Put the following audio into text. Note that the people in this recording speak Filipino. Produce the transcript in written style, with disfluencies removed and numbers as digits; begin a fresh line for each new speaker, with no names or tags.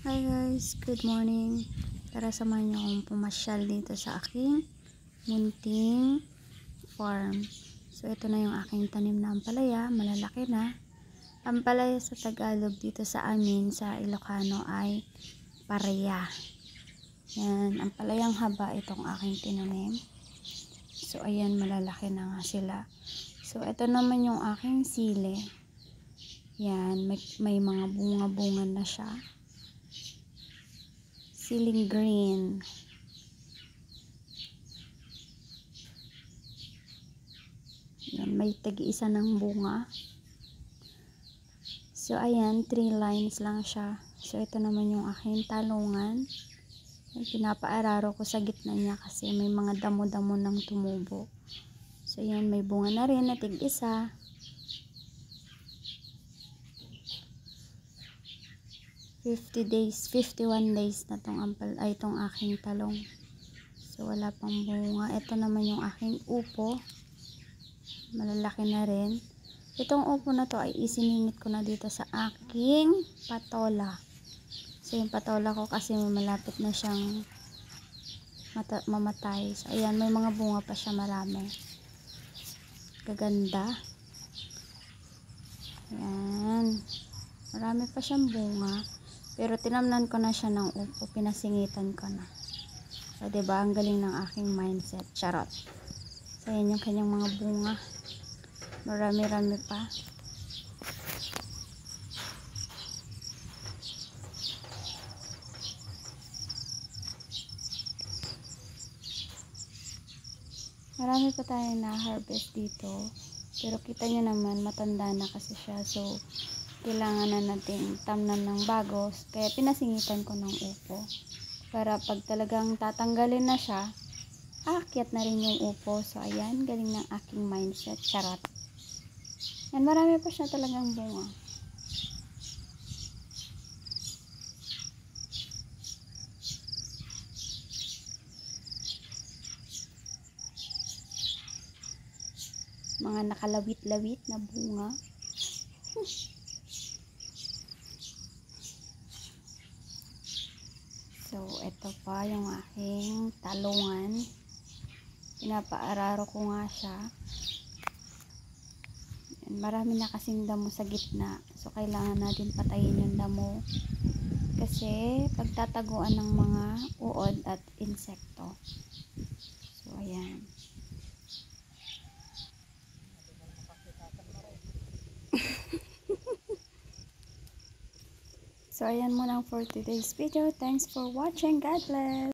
Hi guys, good morning. Tara samahan niyo akong pumasyal dito sa aking munting farm. So ito na yung aking tanim na ampalaya, malalaki na. Ampalaya sa Tagalog dito sa amin sa Ilocano ay pareya. Yan, ampalayang haba itong aking tinanim. So ayan, malalaki na nga sila. So ito naman yung aking sili. Yan, may mga bunga-bunga na siya. Siling green. Yan, may tag-isa ng bunga. So ayan, 3 lines lang siya. So ito naman yung aking talungan. Pinapaararo ko sa gitna niya kasi may mga damo-damo ng tumubo. So yan, may bunga na rin na tig-isa. -- 51 days na itong aking talong. So wala pang bunga. Ito naman yung aking upo. Malalaki na rin. Itong upo na to ay isiningit ko na dito sa aking patola. So yung patola ko kasi malapit na siyang mamatay. So ayan, may mga bunga pa siya, marami. Kaganda. Ayan. Marami pa siyang bunga. Pero tinamnan ko na siya ng upo. Pinasingitan ko na. So diba, ang galing ng aking mindset. Charot. So ayan yung kanyang mga bunga. Marami-rami pa. Marami pa tayong na-harvest dito. Pero kita nyo naman, matanda na kasi siya. So, kailangan na natin tamnan ng bago. Kaya pinasingitan ko ng upo. Para pag talagang tatanggalin na siya, aakyat na rin yung upo. So, ayan, galing ng aking mindset. Charot. Yan, marami pa siya talagang bunga. Mga nakalawit-lawit na bunga. So, ito pa yung aking talungan. Pinapaararo ko nga siya. Marami na kasing damo sa gitna. So, kailangan natin patayin yung damo. Kasi, pagtataguan ng mga uod at insekto. So, ayan. So, ayan muna for today's video. Thanks for watching. God bless!